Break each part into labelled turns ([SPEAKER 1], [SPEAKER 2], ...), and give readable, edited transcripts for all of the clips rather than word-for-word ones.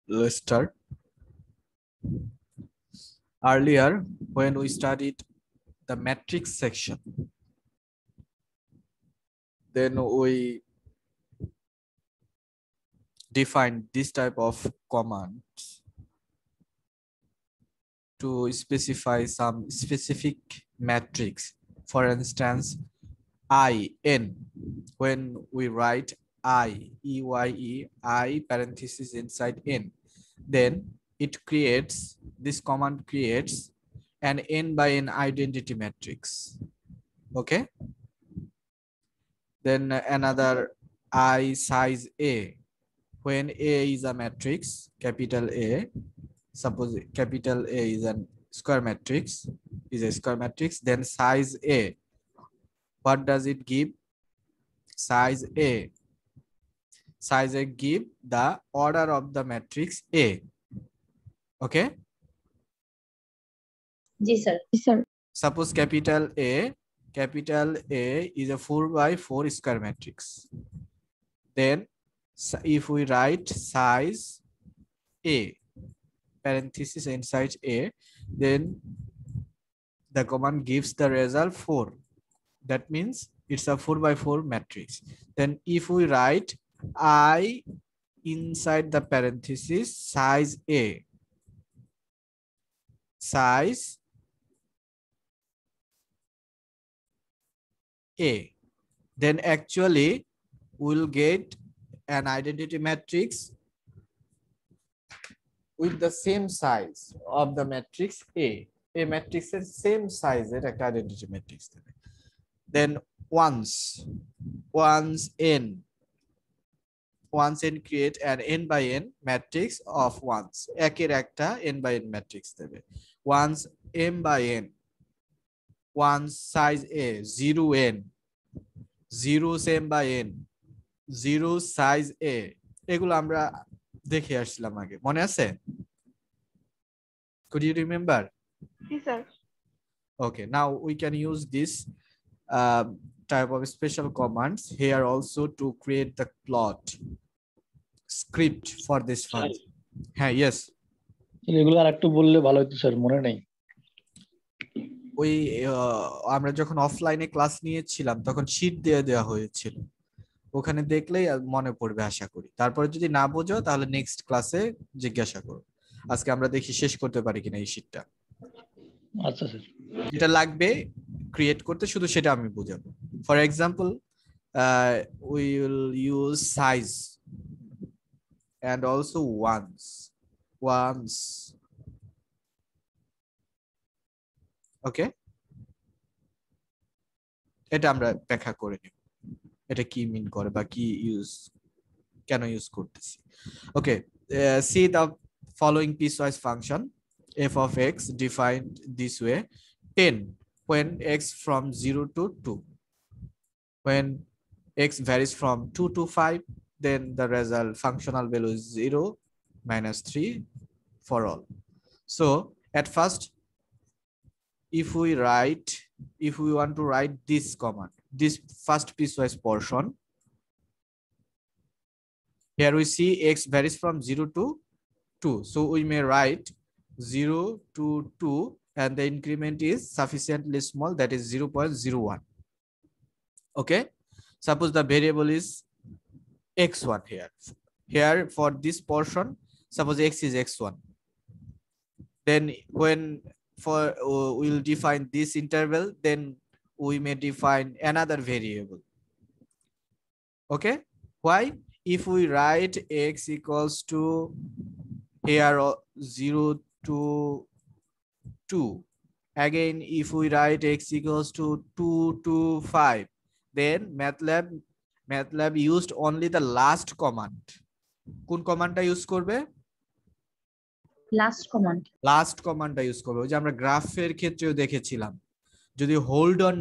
[SPEAKER 1] let's start. Earlier, when we studied the matrix section, then we defined this type of commands to specify some specific matrix. For instance, IN. When we write I, EYE, I parenthesis inside N, then it creates, this command creates an N by N identity matrix. Okay. Then another I size A. When A is a matrix, capital A, suppose capital A is a square matrix, then size A. What does it give? Size A. Size A give the order of the matrix A. Okay?
[SPEAKER 2] Yes, sir. Yes, sir.
[SPEAKER 1] Suppose capital A is a 4 by 4 square matrix. Then if we write size A, parenthesis inside A, then the command gives the result 4. That means it's a 4 by 4 matrix. Then if we write I inside the parenthesis size A, size A, then actually we'll get an identity matrix with the same size of the matrix A. A matrix is same size at an identity matrix. Then once N create an N by N matrix of ones. একের একটা N by N matrix দেবে. Once M by N, once size A, 0N, 0 M by N, 0 size A. এগুলো আমরা দেখে আসছিলাম আগে, মনে আছে? Could you remember?
[SPEAKER 2] Yes, sir.
[SPEAKER 1] Okay, now we can use this type of special commands here also to create the plot script for this function. হ্যাঁ, yes.
[SPEAKER 3] এগুলো আরেকটু বললে ভালো হতো স্যার, মনে নেই।
[SPEAKER 1] ওই আমরা যখন অফলাইনে ক্লাস নিয়েছিলাম তখন শীট দিয়ে দেওয়া হয়েছিল, ওখানে দেখলেই মনে পড়বে আশা করি। তারপরে যদি না বোঝো তাহলে নেক্সট ক্লাসে জিজ্ঞাসা করো। আজকে আমরা দেখি শেষ করতে পারি কিনা এই শীটটা।
[SPEAKER 3] আচ্ছা স্যার,
[SPEAKER 1] যেটা লাগবে ক্রিয়েট করতে শুধু সেটা আমি বুঝাবো। For example, we will use size and also once. Okay, এটা আমরা ব্যাখ্যা করে নিব, এটা কি মিন করে বা কি কেন ইউজ করতেছি। ওকে, see the following piecewise function f of x defined this way: 10 when x from 0 to 2. When x varies from 2 to 5, then the result functional value is 0, -3 for all. So at first, if we want to write this command, this first piecewise portion, here we see x varies from 0 to 2. So we may write 0 to 2 and the increment is sufficiently small, that is 0.01. Okay, suppose the variable is x1 here for this portion, suppose x is x1, then when we'll define this interval, then we may define another variable. Okay, why? If we write x equals to here 0 to 2, again if we write x equals to 2 to 5, then MATLAB used only the last command. কোন কমান্ডটা use করবে? Last কমান্ডটা use করবে। ওই যে আমরা গ্রাফের ক্ষেত্রেও দেখেছিলাম, যদি হোল্ড অন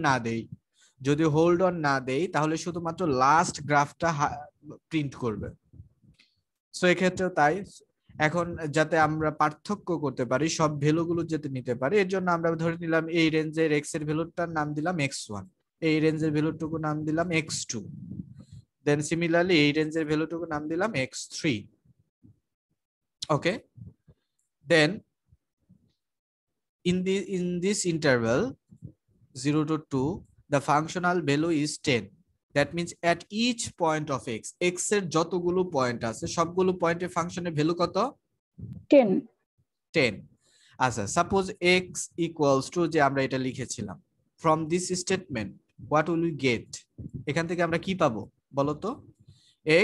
[SPEAKER 1] না দেই তাহলে শুধুমাত্র লাস্ট গ্রাফটা প্রিন্ট করবে। সো এক্ষেত্রেও তাই। এখন যাতে আমরা পার্থক্য করতে পারি, সব ভ্যালুগুলো যাতে নিতে পারি, এর জন্য আমরা ধরে নিলাম এই রেঞ্জের এক্স এর ভ্যালুটার নাম দিলাম x1, এই রেঞ্জের ভ্যালুটুকু নাম দিলাম x2, দেন সিমিলারলি এই রেঞ্জের ভ্যালুটুকু নাম দিলাম x3। Okay, then in this interval 0 to 2, the functional value is 10. That means at each point of x, x এর যতগুলো পয়েন্ট আছে সবগুলো পয়েন্টের ফাংশনের ভ্যালু কত?
[SPEAKER 2] 10.
[SPEAKER 1] 10. আচ্ছা, সাপোজ x ইকুয়ালস টু, যে আমরা এটা লিখেছিলাম, from this statement what will we get? এখান থেকে আমরা কি পাবো বলো তো?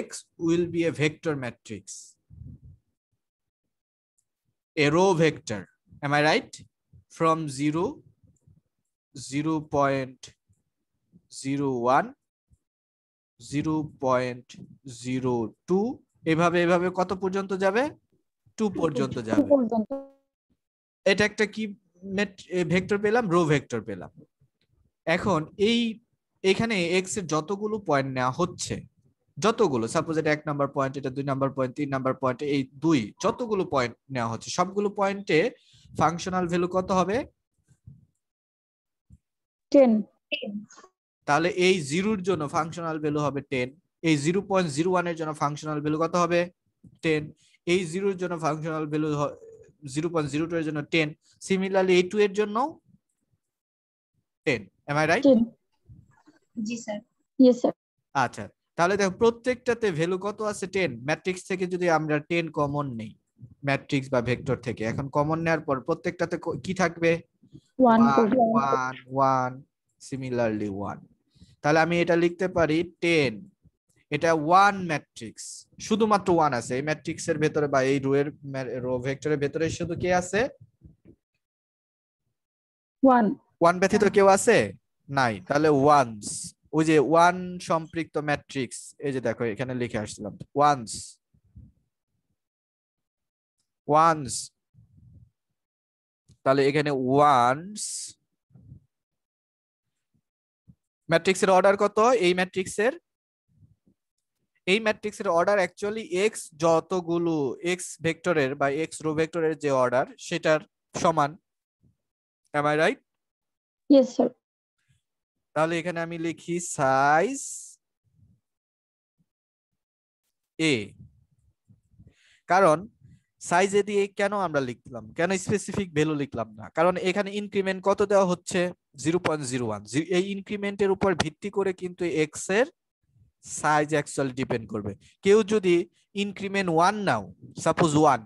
[SPEAKER 1] x will be a vector matrix, a row vector. Am I right? From 0, 0.01, 0.02, এভাবে এভাবে কত পর্যন্ত যাবে? 2 পর্যন্ত যাবে। এটা একটা কি ভেক্টর পেলাম? রো ভেক্টর পেলাম। এখন এখানে x এর যতগুলো পয়েন্ট নেওয়া হচ্ছে, যতগুলো, সাপোজ এটা 1 নাম্বার পয়েন্ট, এটা 2 নাম্বার পয়েন্ট, 3 নাম্বার পয়েন্ট, এই 2, যতগুলো পয়েন্ট নেওয়া হচ্ছে সবগুলো পয়েন্টে ফাংশনাল ভ্যালু কত হবে?
[SPEAKER 2] 10.
[SPEAKER 1] তাহলে এই 0 এর জন্য ফাংশনাল ভ্যালু হবে 10, এই 0.01 এর জন্য ফাংশনাল ভ্যালু কত হবে? 10, এই 0 এর জন্য ফাংশনাল ভ্যালু 0.02 এর জন্য 10, সিমিলারলি এই 2 এর জন্য 10. Am I right?
[SPEAKER 2] 10. G sir. Yes sir.
[SPEAKER 1] আচ্ছা, তাহলে দেখো প্রত্যেকটাতে ভ্যালু কত আছে? 10। ম্যাট্রিক্স থেকে যদি আমরা 10 কমন নেই, ম্যাট্রিক্স বা ভেক্টর থেকে, এখন কমন নেওয়ার পর প্রত্যেকটাতে কি থাকবে?
[SPEAKER 2] 1
[SPEAKER 1] 1 1, সিমিলারলি 1। তাহলে আমি এটা লিখতে পারি 10, এটা 1 ম্যাট্রিক্স, শুধুমাত্র 1 আছে এই ম্যাট্রিক্সের ভেতরে বা এই রো ভেক্টরের ভেতরে। শুধু কে আছে? 1 ব্যতীত কেউ আছে? নাই। তাহলে ওয়ান্স, ওই যে 1 সম্পৃক্ত ম্যাট্রিক্স, এই যে দেখো এখানে লিখে আসলাম ওয়ান্স, ওয়ান্স। তাহলে এখানে ওয়ান্স ম্যাট্রিক্সের অর্ডার কত? এই ম্যাট্রিক্সের অর্ডার অ্যাকচুয়ালি এক্স যতগুলো এক্স ভেক্টরের বা এক্স রো ভেক্টরের যে অর্ডার সেটার সমান। Am I right?
[SPEAKER 2] Yes sir.
[SPEAKER 1] তাহলে এখানে আমি লিখি সাইজ এ। কারণ সাইজ এ দিয়ে কেন আমরা লিখলাম, কেন স্পেসিফিক ভ্যালু লিখলাম না? কারণ এখানে ইনক্রিমেন্ট কত দেওয়া হচ্ছে? 0.01। এই ইনক্রিমেন্টের উপর ভিত্তি করে কিন্তু এক্স এর সাইজ অ্যাকচুয়ালি ডিপেন্ড করবে। কেউ যদি ইনক্রিমেন্ট 1 নাও, সাপোজ 1,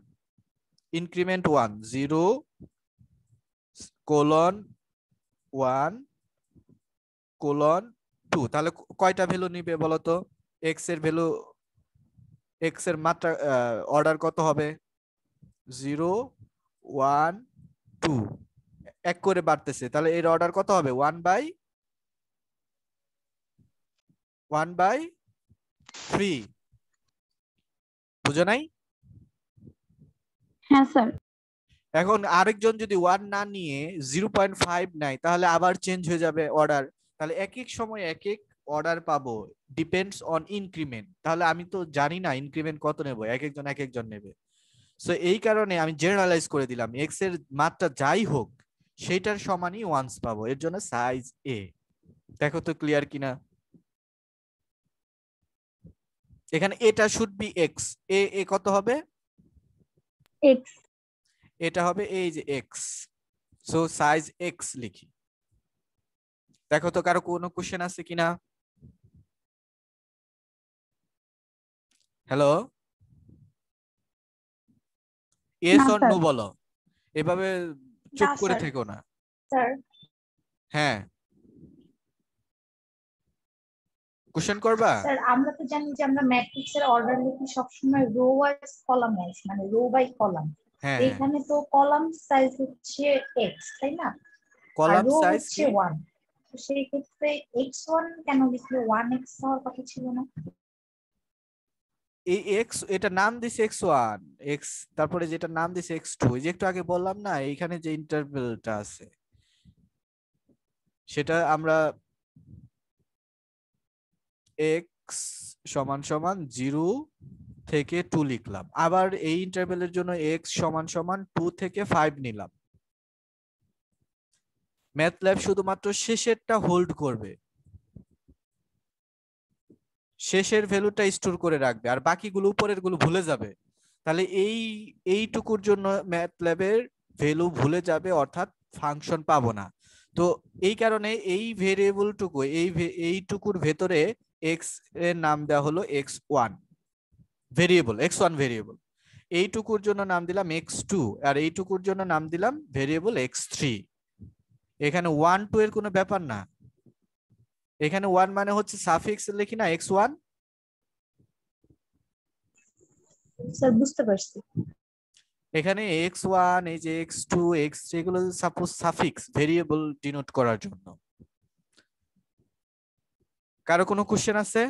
[SPEAKER 1] ইনক্রিমেন্ট 1, 0:1:2, তাহলে কয়টা ভ্যালু নিবে বলতো? এক্স এর ভ্যালু, এক্স এর মাত্রা অর্ডার কত হবে? 0 1 2, এক করে বাড়তেছে, তাহলে এর অর্ডার কত হবে? 1/3। বুঝো নাই?
[SPEAKER 2] হ্যাঁ স্যার।
[SPEAKER 1] এখন আরেকজন যদি 1 না নিয়ে 0.5 নেয়, তাহলে আবার চেঞ্জ হয়ে যাবে অর্ডার। তাহলে এক এক সময় এক এক অর্ডার পাবো, ডিপেন্ডস অন ইনক্রিমেন্ট। তাহলে আমি তো জানি না ইনক্রিমেন্ট কত নেব, এক একজন নেবে। সো এই কারণে আমি জেনারেলাইজ করে দিলাম, এক্স এর মাত্রা যাই হোক সেটার সমানই ওয়ান্স পাবো, এর জন্য সাইজ এ। দেখো তো ক্লিয়ার কিনা? এখানে এটা শুড বি এক্স, এ কত হবে?
[SPEAKER 2] এক্স।
[SPEAKER 1] এটা হবে এই যে এক্স, সো সাইজ এক্স লিখি। দেখো তো কারো কোনো কোশ্চেন আছে কিনা? হ্যালো, ইয়েস অর নো বলো, এভাবে চুপ করে থেকো না।
[SPEAKER 2] স্যার
[SPEAKER 1] হ্যাঁ, কোশ্চেন করবা?
[SPEAKER 2] স্যার আমরা তো জানি যে আমরা ম্যাট্রিক্সের অর্ডার লিখি সবসময় রো ওয়াইজ কলাম ওয়াইজ, মানে রো বাই কলাম।
[SPEAKER 1] হ্যাঁ,
[SPEAKER 2] এখানে তো কলাম সাইজ হচ্ছে এক্স, তাই না? আর
[SPEAKER 1] কলাম
[SPEAKER 2] রো
[SPEAKER 1] সাইজ
[SPEAKER 2] হচ্ছে
[SPEAKER 1] কি?
[SPEAKER 2] 1, তো সেই ক্ষেত্রে x1 কেন লিখলে 1x হওয়ার কথা ছিল না?
[SPEAKER 1] এই এক্স, এটা নাম দিছে x1 এক্স, তারপরে যেটা নাম দিছে x2, যে একটু আগে বললাম না এইখানে যে ইন্টারভ্যালটা আছে সেটা আমরা x সমান সমান 0 থেকে 2 লিখলাম, আবার এই ইন্টারভ্যালের জন্য x সমান সমান 2 থেকে 5 নিলাম। ম্যাথল্যাব শুধুমাত্র শেষেরটা হোল্ড করবে, শেষের ভ্যালুটা স্টোর করে রাখবে, আর বাকিগুলো উপরের গুলো ভুলে যাবে। তাহলে এইটুকুর জন্য ম্যাটল্যাবের ভ্যালু ভুলে যাবে, অর্থাৎ ফাংশন পাবো না। তো এই কারণে এই ভেরিয়েবলটুকু এইটুকুর ভেতরে এক্স এর নাম দেওয়া হলো x1 ভেরিয়েবল, x1 ভেরিয়েবল। এইটুকুর জন্য নাম দিলাম x2, আর এইটুকুর জন্য নাম দিলাম ভেরিয়েবল x3। এখানে 1 2 এর কোনো ব্যাপার না, এখানে 1 মানে হচ্ছে সাফিক্স লিখি না x1।
[SPEAKER 2] স্যার বুঝতে পারছি।
[SPEAKER 1] এখানে x1, এই যে x2, x3 এগুলো সাপোজ সাফিক্স ভেরিয়েবল ডিনোট করার জন্য। কারো কোনো কোশ্চেন আছে?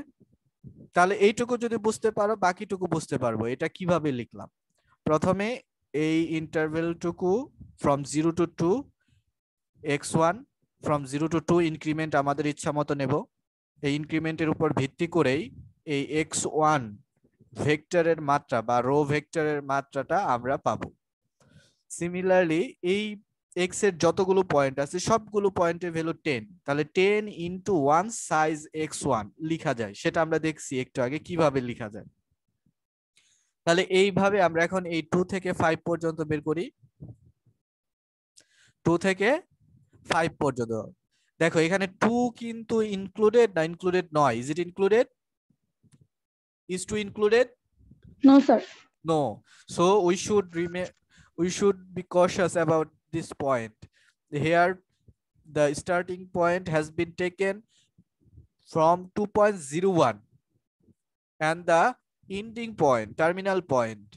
[SPEAKER 1] তাহলে এইটুকু যদি বুঝতে পারো বাকিটুকু বুঝতে পারবো। এটা কিভাবে লিখলাম? প্রথমে এই ইন্টারভেলটুকু from 0 to 2 x1, from 0 to 2 increment আমাদের ইচ্ছা মতো নেব। এই ইনক্রিমেন্টের উপর ভিত্তি করেই এই x1 ভেক্টরের মাত্রা বা রো ভেক্টরের মাত্রাটা আমরা পাবো। সিমিলারলি এই x এর যতগুলো পয়েন্ট আছে সবগুলো পয়েন্টের ভ্যালু 10, তাহলে 10 ইনটু 1 সাইজ x1 লেখা যায়। সেটা আমরা দেখছি একটু আগে কিভাবে লেখা যায়। তাহলে এইভাবে আমরা এখন এই 2 থেকে 5 পর্যন্ত বের করি। 2 থেকে 5 পর্যন্ত দেখো এখানে 2 কিন্তু ইনক্লুডেড না ইনক্লুডেড নয়? Is it included? Is 2 included?
[SPEAKER 2] No sir.
[SPEAKER 1] No. So we should be cautious about this point. Here the starting point has been taken from 2.01 and the ending point, terminal point,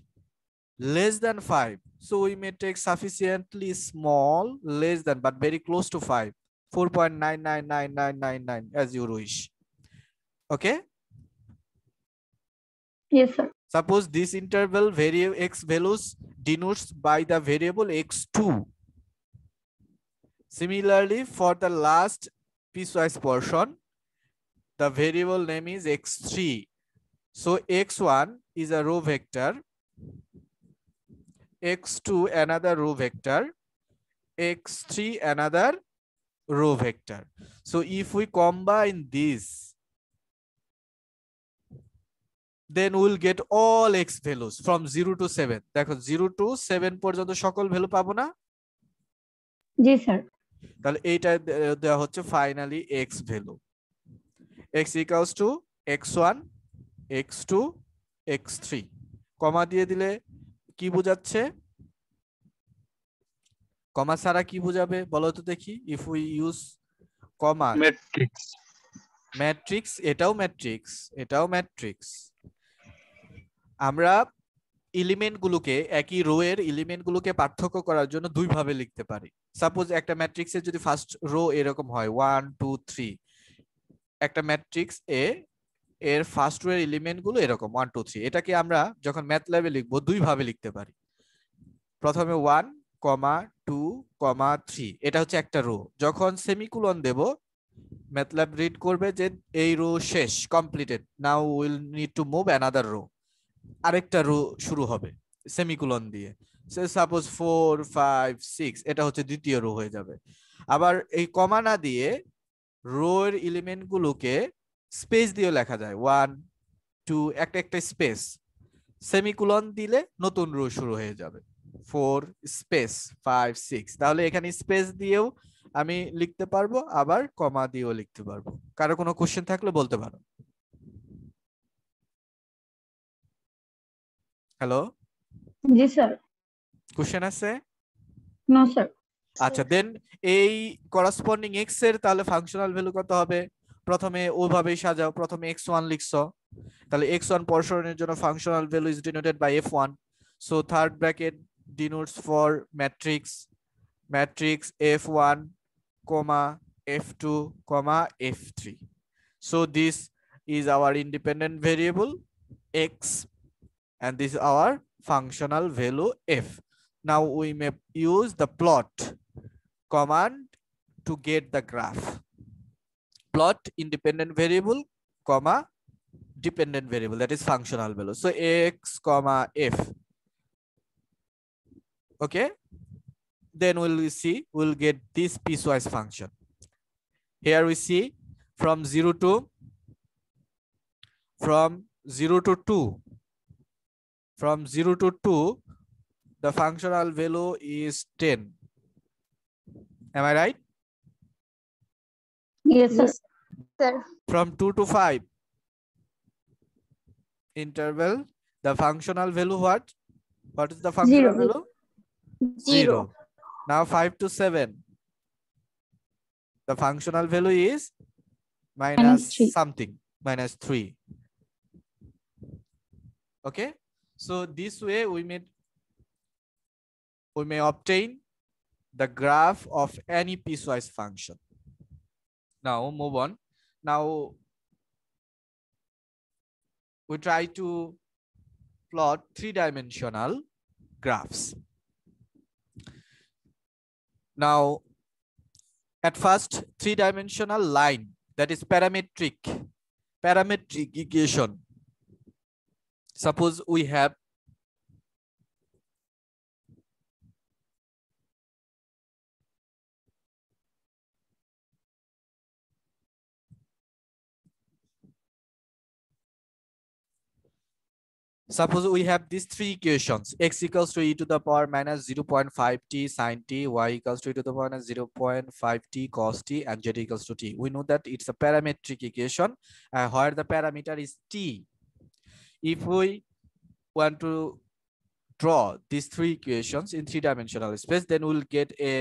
[SPEAKER 1] less than 5. So we may take sufficiently small, less than, but very close to 5, 4.999999 as you wish. Okay.
[SPEAKER 2] Yes sir.
[SPEAKER 1] Suppose this interval x values denotes by the variable x2. Similarly, for the last piecewise portion, the variable name is x3. So x1 is a row vector, x2 another row vector, x3 another row vector. So if we combine this, then we'll get all x values from 0 to 7. দেখো 0 to 7 পর্যন্ত সকল value পাবো না?
[SPEAKER 2] জি sir.
[SPEAKER 1] তাহলে এইটা দেওয়া হচ্ছে finally x value. x equals to x1, x2, x3 কমা দিয়ে দিলে কি বোঝাচ্ছে? কমা ছাড়া কি বোঝাবে বলো তো দেখি? If we use comma,
[SPEAKER 3] matrix.
[SPEAKER 1] Matrix, এটাও ম্যাট্রিক্স, এটাও ম্যাট্রিক্স। আমরা এলিমেন্ট গুলোকে, একই রো এর এলিমেন্ট গুলোকে পার্থক্য করার জন্য দুই ভাবে লিখতে পারি। সাপোজ একটা ম্যাট্রিক্সের যদি ফার্স্ট রো এরকম হয় 1 2 3, একটা ম্যাট্রিক্স এ এর ফার্স্ট রো এর এলিমেন্ট গুলো এরকম 1 2 3, এটাকে আমরা যখন ম্যাথল্যাবে লিখবো দুই ভাবে লিখতে পারি। প্রথমে 1 2 3, এটা হচ্ছে একটা রো। যখন সেমিকোলন দেব ম্যাথল্যাব রিড করবে যে এই রো শেষ, completed, now will need to move another row, আরেকটা রো শুরু হবে সেমিকোলন দিয়ে। সাপোজ 4 5 6, এটা হচ্ছে দ্বিতীয় রো হয়ে যাবে। আবার এই কমা না দিয়ে রো এর এলিমেন্ট গুলোকে স্পেস দিয়ে লেখা যায় 1 2, একটা একটা স্পেস, সেমিকোলন দিলে নতুন রো শুরু হয়ে যাবে 4 স্পেস 5 6। তাহলে এখানে স্পেস দিয়েও আমি লিখতে পারবো, আবার কমা দিয়েও লিখতে পারবো। কারো কোনো কোশ্চেন থাকলে বলতে পারো। হ্যালো,
[SPEAKER 2] জি স্যার।
[SPEAKER 1] কোশ্চেন আছে?
[SPEAKER 2] No sir.
[SPEAKER 1] আচ্ছা, দেন এই করেসপন্ডিং এক্স এর তাহলে ফাংশনাল ভ্যালু কত হবে? প্রথমে ওভাবেই সাজাও, প্রথমে x1 লিখছো, তাহলে x1 পোরশনের জন্য functional value is denoted by f1, so third bracket denotes for matrix, matrix f1, f2, f3. So this is our independent variable x and this is our functional value f. Now we may use the plot command to get the graph. Plot independent variable, dependent variable, that is functional value. So x, f. Okay. Then we'll get this piecewise function. Here we see from 0 to 2, From 0 to 2, the functional value is 10. Am I right?
[SPEAKER 2] Yes, sir.
[SPEAKER 1] From 2 to 5, interval, the functional value what? What is the functional value? 0. Now 5 to 7, the functional value is minus
[SPEAKER 2] -3.
[SPEAKER 1] something, minus 3. Okay, so this way we may obtain the graph of any piecewise function. Now move on. Now we try to plot three-dimensional graphs. Now at first, three-dimensional line, that is parametric equation. Suppose we have these three equations: x equals to e to the power minus 0.5t sin t, y equals to e to the power minus 0.5t cos t, and z equals to t. We know that it's a parametric equation where the parameter is t. If we want to draw these three equations in three-dimensional space, then we'll get a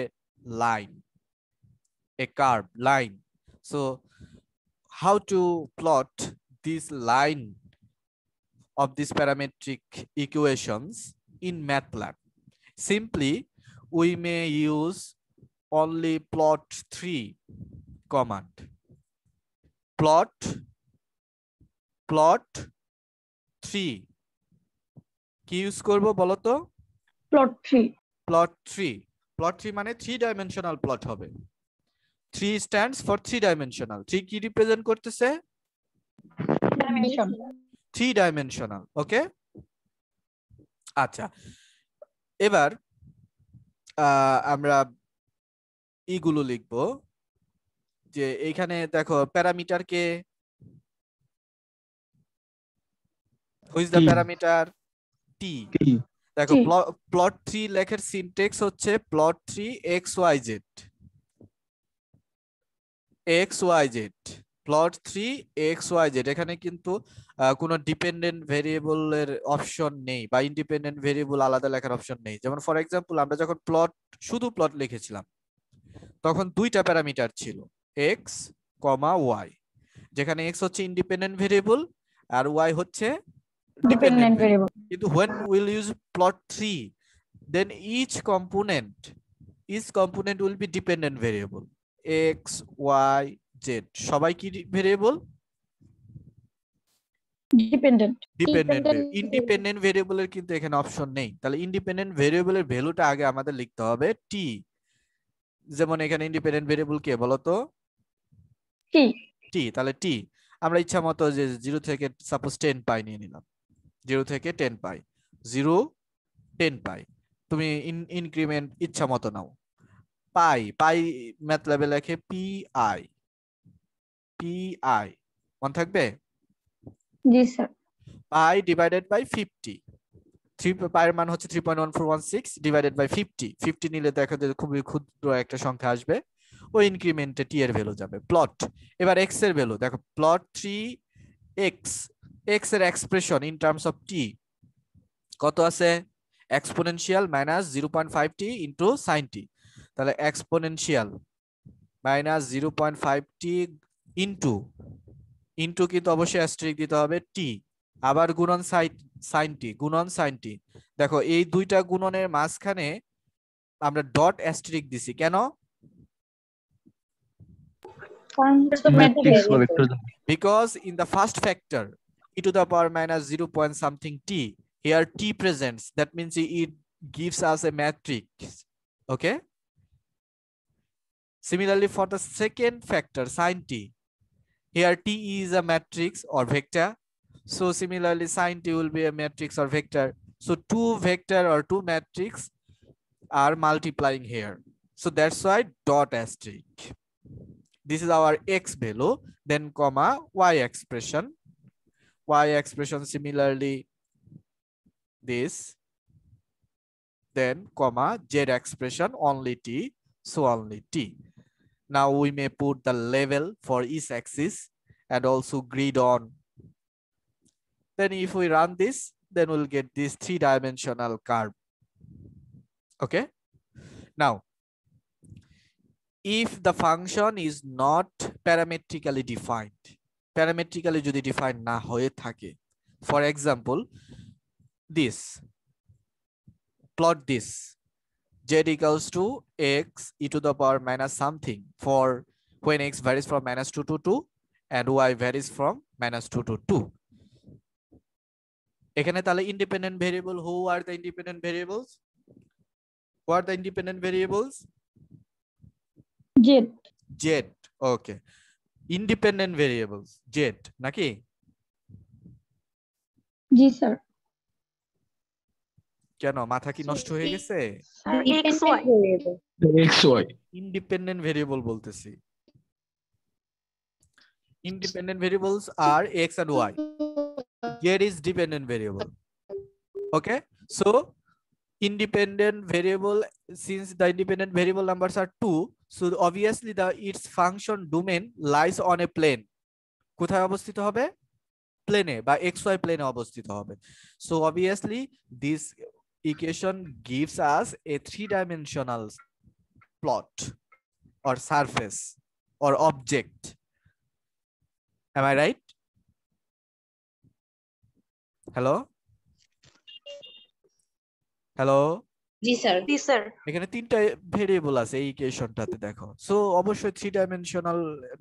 [SPEAKER 1] line, a curved line. So how to plot this line of these parametric equations in MATLAB? Simply, we may use only plot3 command. Plot 3 কি use করব বলো তো? plot 3 মানে 3 dimensional plot হবে। 3 stands for 3 dimensional। 3 কি represent করতেছে? 3 dimensional। ওকে, আচ্ছা, এবার আমরা ইগুলো লিখবো যে এইখানে দেখো parameter K, who is the parameter? t। দেখো plot 3 লেখার সিনট্যাক্স হচ্ছে plot 3 xyz, plot 3 xyz। এখানে কিন্তু কোনো ডিপেন্ডেন্ট ভেরিয়েবল এর অপশন নেই বা ইন্ডিপেন্ডেন্ট ভেরিয়েবল আলাদা লেখার অপশন নেই। যেমন ফর এক্সাম্পল আমরা যখন শুধু প্লট লিখেছিলাম তখন দুইটা প্যারামিটার ছিল, x, y, যেখানে x হচ্ছে ইন্ডিপেন্ডেন্ট ভেরিয়েবল আর y হচ্ছে ডিপেন্ডেন্ট ভেরিয়েবল। কিন্তু when we'll use plot 3, then each component will be dependent variable, x, y, z সবাই কি ভেরিয়েবল? ডিপেন্ডেন্ট। ইন্ডিপেন্ডেন্ট ভেরিয়েবলের কিন্তু এখানে অপশন নেই। তাহলে ইন্ডিপেন্ডেন্ট ভেরিয়েবলের ভ্যালুটা আগে আমাদের লিখতে হবে t। যেমন এখানে ইন্ডিপেন্ডেন্ট ভেরিয়েবল কে বলতো? t। তাহলে t আমরা ইচ্ছা মতো যে 0 থেকে সাপোজ 10 পাই নিয়ে নিলাম, 0 থেকে 10 পাই, 0 10 পাই, তুমি ইনক্রিমেন্ট ইচ্ছা মতো নাও। পাই ম্যাথল্যাবে লেখে pi, মনে থাকবে?
[SPEAKER 2] জি স্যার।
[SPEAKER 1] পাই ডিভাইডেড বাই 50, 3 পাই এর মান হচ্ছে 3.1416 ডিভাইডেড বাই 50 নিলে দেখা যায় খুবই ক্ষুদ্র একটা সংখ্যা আসবে, ওই ইনক্রিমেন্টে টি এর ভ্যালু যাবে। প্লট, এবার x এর ভ্যালু দেখো, প্লট 3x, x এর expression in terms of t কত আছে? Exponential minus 0.5t into sin t। তাহলে এক্সপোনেনশিয়াল মাইনাস 0.5t ইনটু কিন্তু অবশ্যই অ্যাস্টেরিস্ক দিতে হবে t, আবার গুণন sin t, গুণন sin t। দেখো এই দুইটা গুণনের মাঝখানে আমরা ডট অ্যাস্টেরিস্ক দিছি কেন? Because in the first factor e to the power minus 0 point something t, here t presents, that means it gives us a matrix. Okay, similarly for the second factor sin t, here t is a matrix or vector, so similarly sin t will be a matrix or vector, so two vector or two matrix are multiplying here, so that's why dot asterisk. This is our x value, then comma y expression similarly this, then comma z expression only t, so only t. Now we may put the level for each axis and also grid on. Then if we run this, then we'll get this 3-dimensional curve. Okay. Now, if the function is not parametrically defined, parametrically jodi defined na hoye thake, for example, this, plot this, z equals to x e to the power minus something for when x varies from -2 to 2 and y varies from -2 to 2. এখানে তাহলে independent variable, who are the independent variables? Who are the independent variables?
[SPEAKER 2] z.
[SPEAKER 1] Z. Okay. Independent variables z naki?
[SPEAKER 2] G sir.
[SPEAKER 1] কেন মাথা কি নষ্ট হয়ে গেছে?
[SPEAKER 3] xy
[SPEAKER 1] Independent variable বলতেছি। Independent variables are x and y. Z is dependent variable. Okay, so independent variable, since the independent variable numbers are 2, so obviously its function domain lies on a plane. কোথায় অবস্থিত হবে? প্লেনে বা xy প্লেনে অবস্থিত হবে। So obviously this equation gives us a 3-dimensional plot or surface or object. Am I right? Hello? Hello?
[SPEAKER 2] G sir. G sir.
[SPEAKER 1] এখানে 3টা ভেরিয়েবল আছে এই ইকুয়েশনটাতে দেখো। সো অবশ্যই 3-ডাইমেনশনাল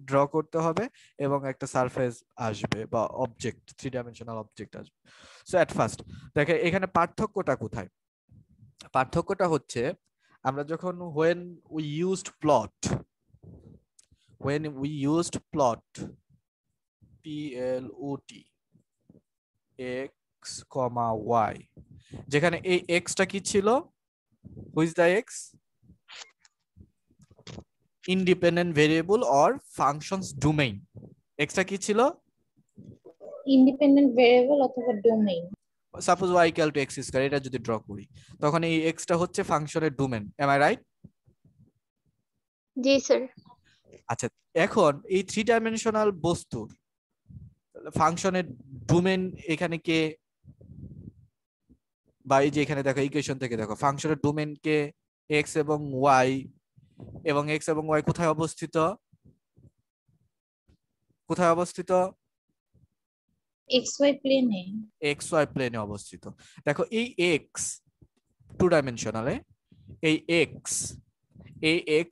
[SPEAKER 1] ড্র করতে হবে এবং একটা সারফেস আসবে বা অবজেক্ট, 3-ডাইমেনশনাল অবজেক্ট আসবে। সো এট ফার্স্ট দেখো এখানে পার্থক্যটা কোথায়? পার্থক্যটা হচ্ছে আমরা যখন when we used plot plot x, y, যেখানে এই x টা কি ছিল? Who is the x? Independent variable or functions domain. X টা কি ছিল?
[SPEAKER 2] ইন্ডিপেন্ডেন্ট ভেরিয়েবল অথবা domain.
[SPEAKER 1] Suppose y equal to x square, এটা যদি ড্র করি তখন এই x টা হচ্ছে ফাংশনের domain. Am I right?
[SPEAKER 4] G sir.
[SPEAKER 1] আচ্ছা, এখন এই 3-ডাইমেনশনাল বস্তুর ফাংশনের ডোমেন এখানে কে, বা এই যে এখানে দেখো ইকুয়েশন থেকে দেখো ফাংশনের ডোমেন কে x এবং y, এবং x এবং y কোথায় অবস্থিত? কোথায় অবস্থিত?
[SPEAKER 2] xy প্লেনে।
[SPEAKER 1] xy প্লেনে অবস্থিত। দেখো এই x 2-ডাইমেনশনালে এই x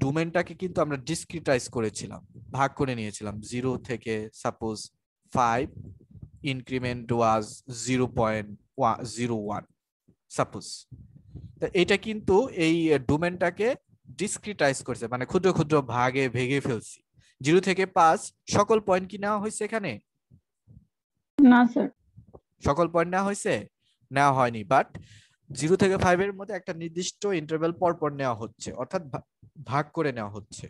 [SPEAKER 1] ডোমেনটাকে কিন্তু আমরা ডিসক্রিটাইজ করেছিলাম, ভাগ করে নিয়েছিলাম 0 থেকে সাপোজ 5, ইনক্রিমেন্ট ওয়াজ 0.01 সাপোজ। এটা কিন্তু এই ডোমেনটাকে ডিসক্রিটাইজ করছে, মানে ক্ষুদ্র ক্ষুদ্র ভাগে ভেঙে ফেলছি। 0 থেকে 5 সকল পয়েন্ট কি নেওয়া হয়েছে এখানে?
[SPEAKER 2] না স্যার।
[SPEAKER 1] সকল পয়েন্ট নেওয়া হয়েছে? নেওয়া হয়নি, বাট 0 থেকে 5 এর মধ্যে একটা নির্দিষ্ট ইন্টারভ্যাল পর পর নেওয়া হচ্ছে, অর্থাৎ ভাগ করে নেওয়া হচ্ছে,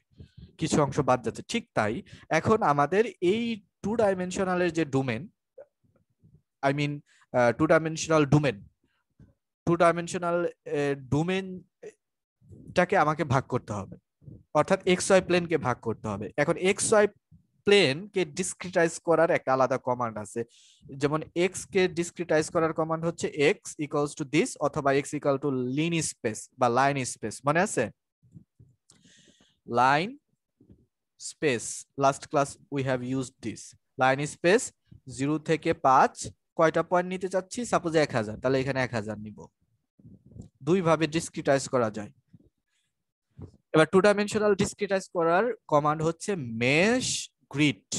[SPEAKER 1] কিছু অংশ বাদ যাচ্ছে। ঠিক তাই এখন আমাদের এই 2-ডাইমেনশনালের যে ডোমেন, আই মিন 2-ডাইমেনশনাল ডোমেনটাকে আমাকে ভাগ করতে হবে, অর্থাৎ xy প্লেনকে ভাগ করতে হবে। এখন xy প্লেনকে ডিসক্রিটাইজ করার একটা আলাদা কমান্ড আছে, যেমন x কে ডিসক্রিটাইজ করার কমান্ড হচ্ছে x ইকুয়ালস টু দিস অথবা x equal to Lin space বা লাইন স্পেস। মনে আছে? Line space, last class we have used this. Line space 0 থেকে 5 কয়টা পয়েন্ট নিতে চাচ্ছি? সাপোজ 1000, তাহলে এখানে 1000 নিব। দুই ভাবে ডিসক্রিটাইজ করা যায়। এবার 2-ডাইমেনশনাল ডিসক্রিটাইজ করার কমান্ড হচ্ছে মেশ গ্রিড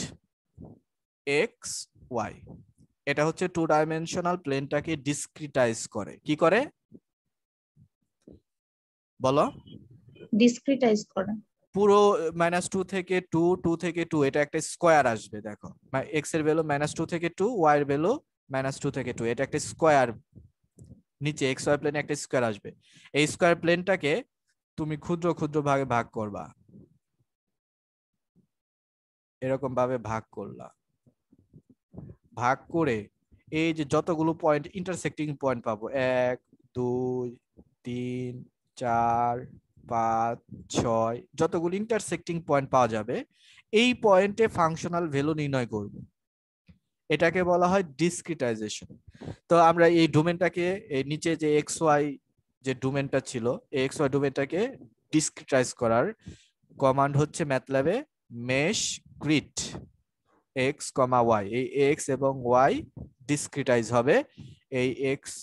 [SPEAKER 1] এক্স ওয়াই। এটা হচ্ছে 2-ডাইমেনশনাল প্লেনটাকে ডিসক্রিটাইজ করে। কি করে বলো?
[SPEAKER 2] ডিসক্রিটাইজ করে।
[SPEAKER 1] পুরো -2 থেকে 2, 2 থেকে 2, এটা একটা স্কয়ার আসবে। দেখো x এর ভ্যালু -2 থেকে 2, y এর ভ্যালু -2 থেকে 2, এটা একটা স্কয়ার। নিচে xy প্লেনে একটা স্কয়ার আসবে। এই স্কয়ার প্লেনটাকে তুমি ক্ষুদ্র ক্ষুদ্র ভাগে ভাগ করবা, এরকম ভাবে ভাগ করলা। ভাগ করে এই যে যতগুলো পয়েন্ট ইন্টারসেক্টিং পয়েন্ট পাবো 1 2 3 4 5 6 যতগুলো ইন্টারসেক্টিং পয়েন্ট পাওয়া যাবে এই পয়েন্টে ফাংশনাল ভ্যালু নির্ণয় করব। এটাকে বলা হয় ডিসক্রিটাইজেশন। তো আমরা এই ডোমেনটাকে এই নিচে যে এক্স ওয়াই যে ডোমেনটা ছিল এই এক্স ওয়াই ডোমেনটাকে ডিসক্রিটাইজ করার কমান্ড হচ্ছে ম্যাথল্যাবে মেশ গ্রিড এক্স কমা ওয়াই। এই এক্স এবং ওয়াই ডিসক্রিটাইজ হবে এই এক্স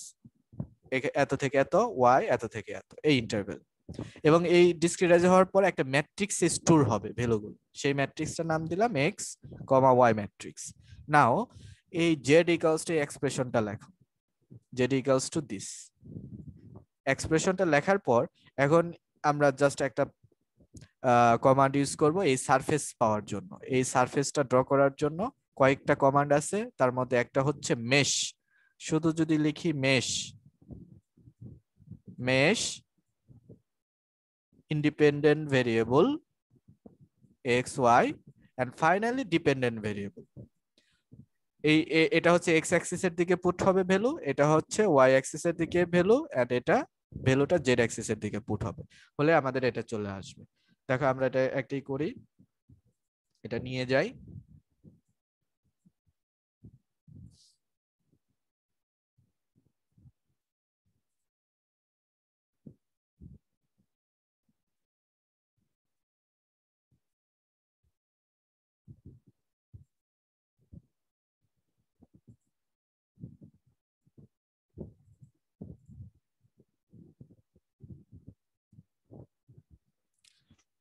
[SPEAKER 1] এত থেকে এত, ওয়াই এত থেকে এত, এই ইন্টারভেল। এবং এই ডিসক্রিটাইজ হওয়ার পর একটা ম্যাট্রিক্স স্টোর হবে ভ্যালুগুলো, সেই ম্যাট্রিক্সটার নাম দিলাম এক্স কমা ওয়াই ম্যাট্রিক্স। নাও এই জেড ইকুয়ালস টু এক্সপ্রেশনটা লেখো, জেড ইকুয়ালস টু দিস এক্সপ্রেশনটা লেখার পর এখন আমরা জাস্ট একটা কমান্ড ইউজ করব এই সারফেস পাওয়ার জন্য। এই সারফেসটা ড্র করার জন্য কয়েকটা কমান্ড আছে, তার মধ্যে একটা হচ্ছে মেশ। শুধু যদি লিখি mesh, mesh independent variable x y and finally dependent variable, এই এটা হচ্ছে x অ্যাক্সিস এর দিকে পুট হবে ভ্যালু, এটা হচ্ছে y অ্যাক্সিস এর দিকে ভ্যালু, এন্ড এটা ভ্যালুটা z অ্যাক্সিস এর দিকে পুট হবে, বলে আমাদের এটা চলে আসবে। দেখো আমরা এটা একটাই করি, এটা নিয়ে যাই,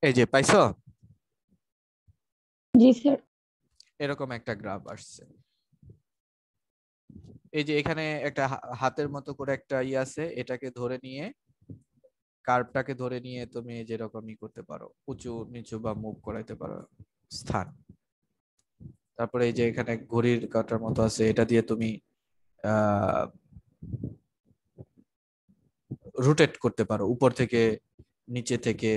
[SPEAKER 1] এই যে পাইছো
[SPEAKER 2] জি স্যার।
[SPEAKER 1] এরকম একটা গ্রাফ আসছে। এই যে এখানে একটা হাতের মতো করে একটা ই আছে, এটাকে ধরে নিয়ে কার্ভটাকে ধরে নিয়ে তুমি যেরকমই করতে পারো, উঁচু নিচু বা মুভ করাইতে পারো স্থান। তারপরে এই যে এখানে ঘড়ির কাঁটার মতো আছে, এটা দিয়ে তুমি রোটেট করতে পারো, উপর থেকে নিচে থেকে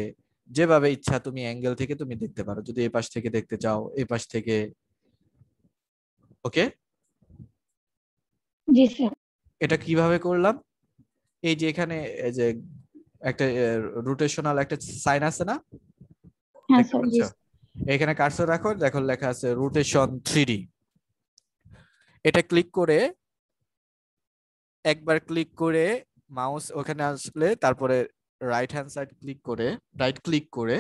[SPEAKER 1] যেভাবে ইচ্ছা তুমি অ্যাঙ্গেল থেকে তুমি দেখতে পারো, যদি এই পাশ থেকে দেখতে চাও এই পাশ থেকে। ওকে,
[SPEAKER 2] জি স্যার।
[SPEAKER 1] এটা কিভাবে করলাম, এই যে এখানে এই যে একটা রোটেশনাল একটা সাইন আছে না,
[SPEAKER 2] হ্যাঁ
[SPEAKER 1] দেখতে
[SPEAKER 2] স্যার। জি
[SPEAKER 1] পাচ্ছ? এখানে কার্সর রাখো, দেখো লেখা আছে রোটেশন 3D। এটা ক্লিক করে একবার ক্লিক করে মাউস ওখানে আসলে তারপরে রাইট হ্যান্ড সাইড ক্লিক করে রাইট ক্লিক করে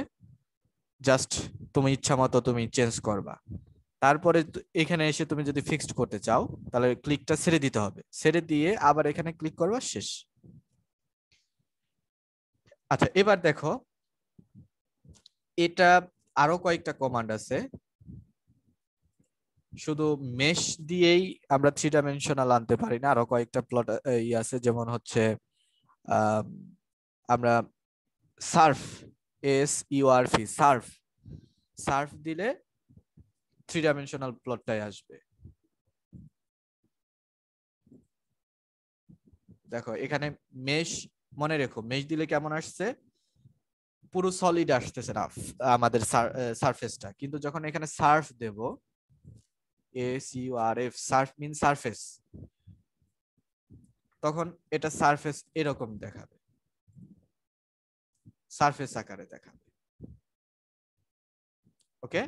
[SPEAKER 1] জাস্ট তুমি ইচ্ছা মতো তুমি চেঞ্জ করবা। তারপরে এখানে এসে তুমি যদি ফিক্সড করতে চাও তাহলে ক্লিকটা ছেড়ে দিতে হবে, ছেড়ে দিয়ে আবার এখানে ক্লিক করবা, শেষ। আচ্ছা এবার দেখো এটা আরো কয়েকটা কমান্ড আছে, শুধু মেশ দিয়েই আমরা 3 ডাইমেনশনাল আনতে পারি না, আরো কয়েকটা প্লট আছে, যেমন হচ্ছে আমরা সার্ফ, SURF সার্ফ, সার্ফ দিলে 3 ডাইমেনশনাল প্লটটাই আসবে। দেখো এখানে মেশ, মনে রেখো মেশ দিলে কেমন আসছে, পুরো সলিড আসতেছে না আমাদের সারফেসটা, কিন্তু যখন এখানে সার্ফ দেব SURF সার্ফ মিন সারফেস, তখন এটা সারফেস এরকম দেখাবে, সারফেস আকারে দেখাবে। ওকে,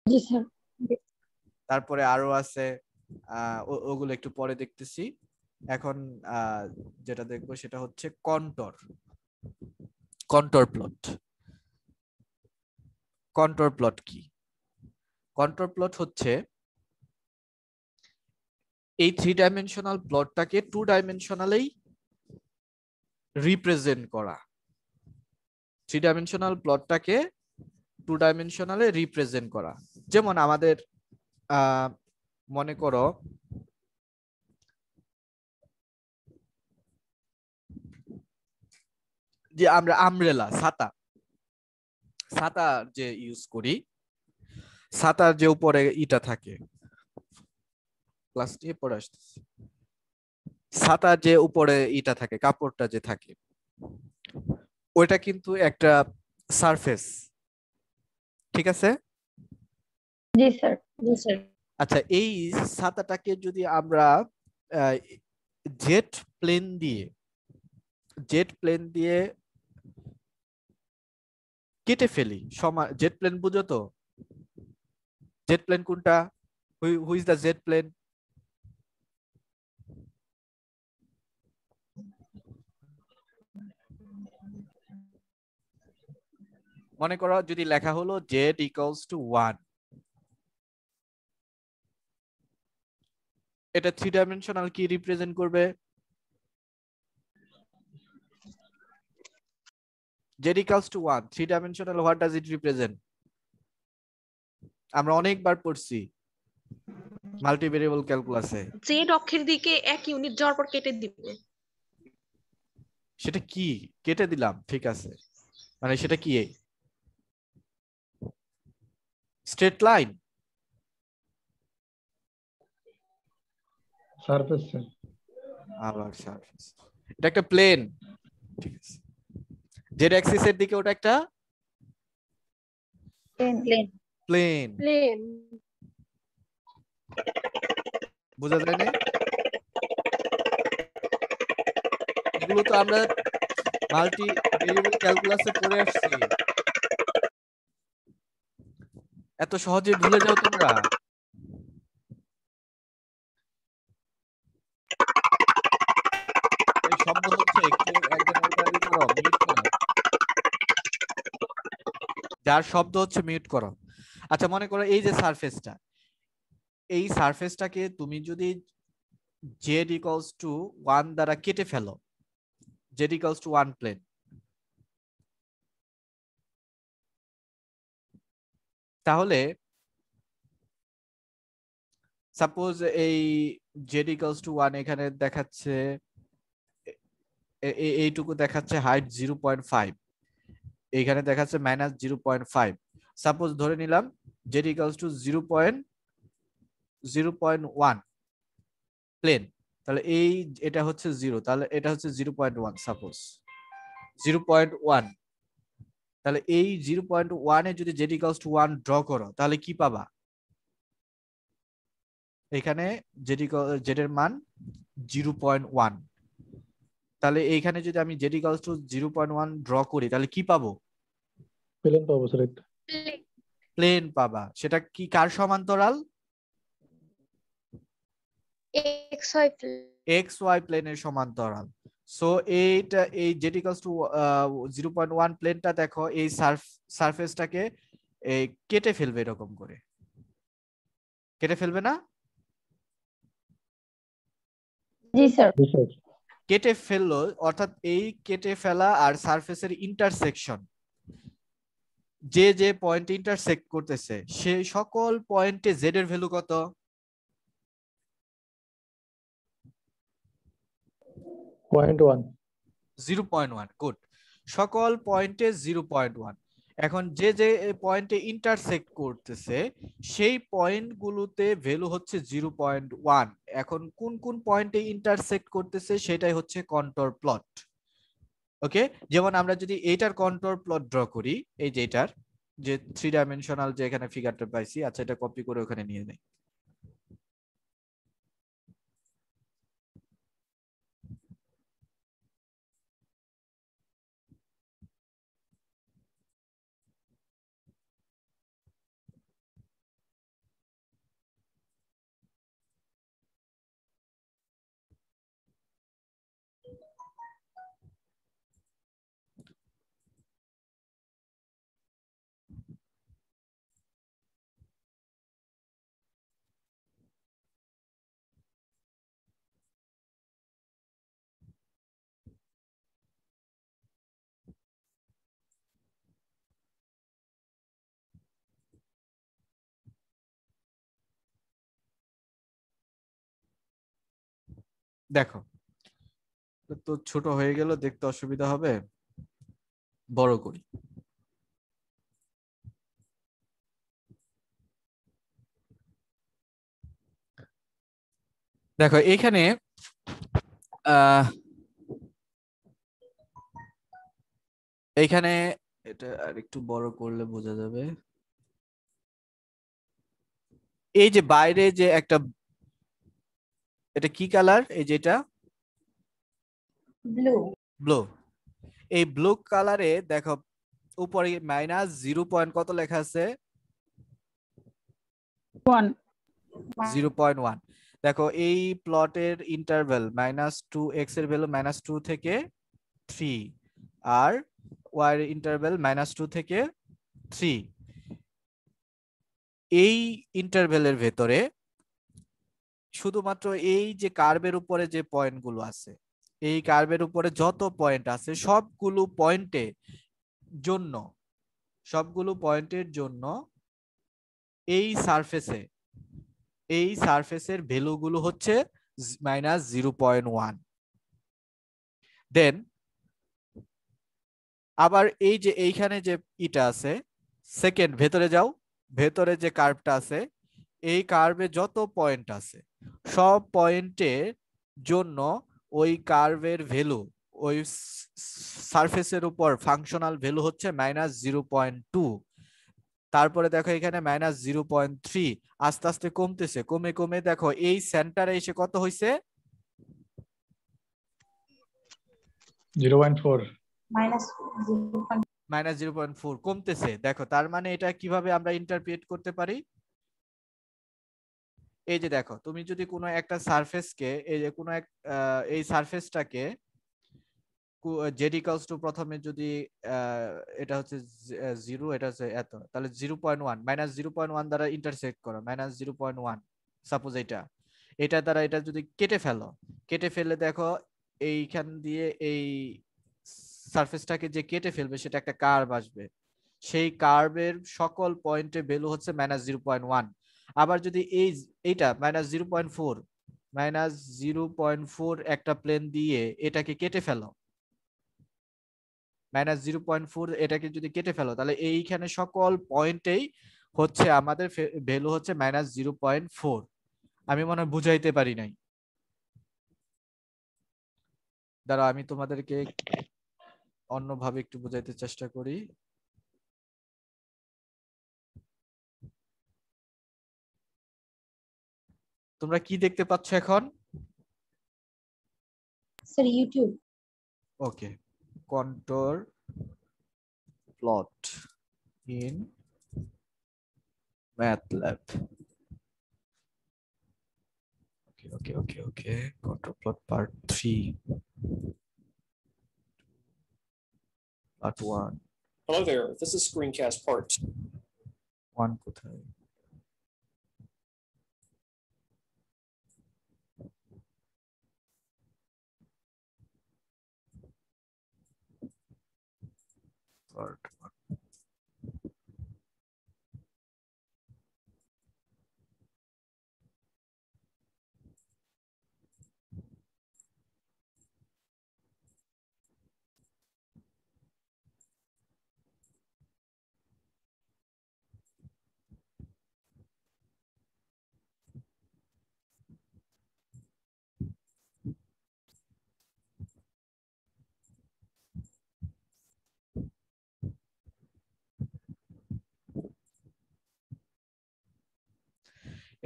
[SPEAKER 2] জি স্যার।
[SPEAKER 1] তারপরে আরো আছে, ওগুলো একটু পরে দেখতেছি। এখন যেটা দেখবো সেটা হচ্ছে কন্টর, কন্টর প্লট। কন্টর প্লট কি? কন্টর প্লট হচ্ছে এই 3 ডাইমেনশনাল প্লটটাকে 2 ডাইমেনশনালেই রিপ্রেজেন্ট করা, 3 ডাইমেনশনাল প্লটটাকে 2 ডাইমেনশনালে রিপ্রেজেন্ট করা। যেমন আমাদের মনে করো যে আমরা আমব্রেলা, ছাতা, ছাতা যে ইউজ করি, ছাতার যে উপরে ইটা থাকে, ক্লাস নিয়ে পড়ে আসতেছি, ছাতার যে উপরে ইটা থাকে, কাপড়টা যে থাকে, ওইটা কিন্তু একটা সারফেস, ঠিক আছে?
[SPEAKER 2] জি স্যার। জি স্যার।
[SPEAKER 1] আচ্ছা, এই ছাতাটাকে যদি আমরা জেট প্লেন দিয়ে কেটে ফেলি, জেট প্লেন বুঝো তো? জেট প্লেন কোনটা? Who is the jet plane? মনে করো যদি লেখা হলো জেড ইকুয়ালস টু 1, এটা 3 ডাইমেনশনাল কি রিপ্রেজেন্ট করবে? Z equals two 1 3 dimensional, what does it represent? আমরা অনেকবার পড়ছি মাল্টিভেরিয়েবল ক্যালকুলাসে।
[SPEAKER 4] জেড অক্ষের দিকে 1 ইউনিট যাওয়ার পর কেটে দিবে।
[SPEAKER 1] সেটা কি? কেটে দিলাম, ঠিক আছে, মানে সেটা কি? Straight line?
[SPEAKER 3] Surface sir.
[SPEAKER 1] আবার সারফেস। এটা একটা প্লেন, ঠিক আছে। জেড অ্যাক্সিস এর দিকে ওটা একটা প্লেন।
[SPEAKER 4] প্লেন
[SPEAKER 1] বোঝা যায় না? এগুলো তো আমরা মাল্টি ভেরিয়েবল ক্যালকুলাসে পড়ে আসছি, এত সহজে ভুলে যাও তোমরা? এই শব্দ হচ্ছে, একটু একজন ওটা ই করো, মিউট করো, যার শব্দ হচ্ছে মিউট করো। আচ্ছা, মনে করো এই যে সারফেসটা, এই সারফেসটাকে তুমি যদি জেড ইকুয়ালস টু 1 দ্বারা কেটে ফেলো, জেড ইকুয়ালস টু 1 প্লেন, তাহলে সাপোজ এই জেড ইকুয়ালস টু 1 এখানে দেখাচ্ছে, এইটুকু দেখাচ্ছে হাইট 0.5, এইখানে দেখাচ্ছে -0.5। সাপোজ ধরে নিলাম জেড ইকুয়ালস টু 0.1 প্লেন, তাহলে এটা হচ্ছে 0, তাহলে এটা হচ্ছে 0.1, সাপোজ 0.1। তাহলে এই 0.1 এ যদি জেড ইকুয়ালস টু 1 ড্র করো, তাহলে কি পাবা? এখানে জেড এর মান 0.1, তাহলে এইখানে যদি আমি জেড ইকুয়ালস টু 0.1 ড্র করি, তাহলে কি পাবো?
[SPEAKER 3] প্লেন পাবো স্যার একটা।
[SPEAKER 1] প্লেন পাবা। সেটা কি কার সমান্তরাল? এক্স ওয়াই প্লেনের সমান্তরাল। সো এই জেড ইকুয়ালস টু 0.1 প্লেনটা দেখো, এই সারফেসটাকে কেটে ফেলবে, এরকম করে কেটে ফেলবে না?
[SPEAKER 2] জি স্যার।
[SPEAKER 1] কেটে ফেললো, অর্থাৎ এই কেটে ফেলা আর সারফেসের ইন্টারসেকশন, যে যে পয়েন্টে ইন্টারসেক্ট করতেছে সেই সকল পয়েন্টে জেড এর ভ্যালু কত? 0.1। গুড, সকল পয়েন্টে 0.1। এখন যে যে পয়েন্টে ইন্টারসেক্ট করতেছে সেই পয়েন্টগুলোতে ভ্যালু হচ্ছে 0.1। এখন কোন কোন পয়েন্টে ইন্টারসেক্ট করতেছে সেটাই হচ্ছে কন্ট্যুর প্লট। ওকে, যেমন আমরা যদি এইটার কন্ট্যুর প্লট ড্র করি, এই যে এটার যে 3 ডাইমেনশনাল যে এখানে ফিগারটা পাইছি, আচ্ছা এটা কপি করে ওখানে নিয়ে নেই। দেখো তো ছোট হয়ে গেল, দেখতে অসুবিধা হবে, বড় করি। দেখো এখানে এইখানে এটা আরেকটু বড় করলে বোঝা যাবে। এই যে বাইরে যে একটা, এটা কি কালার, এই যেটা
[SPEAKER 2] ব্লু।
[SPEAKER 1] ব্লু, এই ব্লু কালারে দেখো উপরে মাইনাস 0 কত লেখা আছে,
[SPEAKER 3] 1
[SPEAKER 1] 0.1। দেখো এই প্লটের ইন্টারভ্যাল -2 x এর ভ্যালু -2 থেকে 3 আর y এর ইন্টারভ্যাল -2 থেকে 3। এই ইন্টারভ্যালের ভেতরে শুধুমাত্র এই যে কার্ভের উপরে যে পয়েন্টগুলো আছে, এই কার্ভের উপরে যত পয়েন্ট আছে সবগুলো পয়েন্টের জন্য এই সারফেসের ভ্যালুগুলো হচ্ছে -0.1। দেন আবার এই যে এইখানে যে ইটা আছে, সেকেন্ড ভেতরে যাও, ভেতরে যে কার্ভটা আছে, এই কার্ভে যত পয়েন্ট আছে সব পয়েন্টের জন্য ওই কার্ভের ভ্যালু, ওই সারফেসের উপর ফাংশনাল ভ্যালু হচ্ছে -0.2। তারপরে দেখো এখানে -0.3, আস্তে আস্তে কমতেছে, কমে কমে দেখো এই সেন্টারে এসে কত হয়েছে,
[SPEAKER 3] 0.4
[SPEAKER 2] -0.4।
[SPEAKER 1] -0.4 কমতেছে। দেখো তার মানে এটা কিভাবে আমরা ইন্টারপ্রিট করতে পারি, এই যে দেখো তুমি যদি কোনো একটা সারফেসকে, এই যে কোনো এক এই সারফেসটাকে জেড ইকুয়ালস টু প্রথমে যদি এটা হচ্ছে 0, এটা হচ্ছে এত, তাহলে 0.1 -0.1 দ্বারা ইন্টারসেক্ট করো, -0.1 সাপোজ এটা দ্বারা এটা যদি কেটে ফেলো, কেটে ফেলে দেখো এইখান দিয়ে এই সারফেসটাকে যে কেটে ফেলবে সেটা একটা কার্ভ আসবে, সেই কার্ভের সকল পয়েন্টের ভ্যালু হচ্ছে -0.1। আবার যদি এইটা -0.4 একটা প্লেন দিয়ে এটাকে কেটে ফেলো, -0.4 এটাকে যদি কেটে ফেলো, তাহলে এইখানে সকল পয়েন্টেই হচ্ছে আমাদের ভ্যালু হচ্ছে -0.4। আমি মনে হয় বুঝাইতে পারি নাই, দাঁড়াও আমি তোমাদেরকে অন্যভাবে একটু বুঝাইতে চেষ্টা করি। তোমরা কি দেখতে পাচ্ছ এখন?
[SPEAKER 2] Sir YouTube.
[SPEAKER 1] Okay, control plot in MATLAB। Okay. Control plot part 3, part 1।
[SPEAKER 5] Hello there, this is Screencast Part
[SPEAKER 1] 1 কোথায়? Part 1।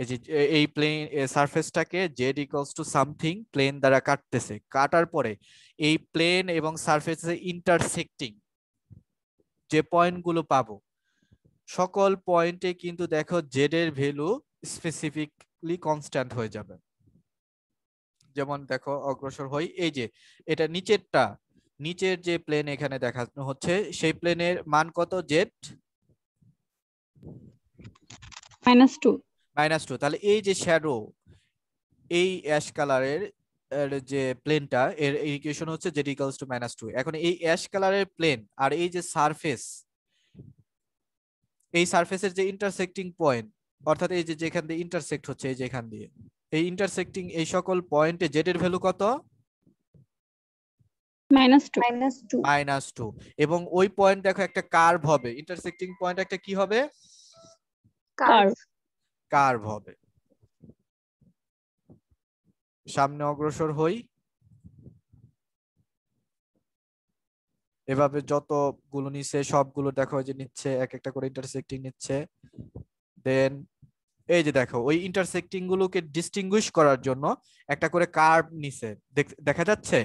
[SPEAKER 1] এই যে এই প্লেন সারফেসটাকে Z equals to something plane দ্বারা কাটতেছে, কাটার পরে এই প্লেন এবং সারফেসে ইন্টারসেক্টিং যে পয়েন্টগুলো পাবো, সকল পয়েন্টে কিন্তু দেখো জেড এর ভ্যালু স্পেসিফিকলি কনস্ট্যান্ট হয়ে যাবে। যেমন দেখো অগ্রসর হই, এই যে এটা নিচের যে প্লেন এখানে দেখানো হচ্ছে, সেই প্লেনের মান কত, জেড -2। তাহলে এই যে শ্যাডো, এই অ্যাশ কালারের যে প্লেনটা, এর ইকুয়েশন হচ্ছে জেড ইকুয়ালস টু -2। এখন এই অ্যাশ কালারের প্লেন আর এই যে সারফেস, এই সারফেসের যে ইন্টারসেক্টিং পয়েন্ট, অর্থাৎ এই যে যেখান দিয়ে ইন্টারসেক্ট হচ্ছে, এই যেখান দিয়ে এই ইন্টারসেক্টিং এই সকল পয়েন্টে জেড এর ভ্যালু কত, -2। এবং ওই পয়েন্ট দেখো একটা কার্ভ হবে, ইন্টারসেক্টিং পয়েন্ট একটা কি হবে, কার্ভ হবে। সামনে অগ্রসর হই, এভাবে যতগুলো নিচ্ছে সবগুলো দেখো যে নিচ্ছে এক একটা করে ইন্টারসেক্টিং নিচ্ছে। দেন এই যে দেখো ওই ইন্টারসেক্টিং গুলোকে ডিস্টিংগুইশ করার জন্য একটা করে কার্ভ নিছে, দেখা যাচ্ছে?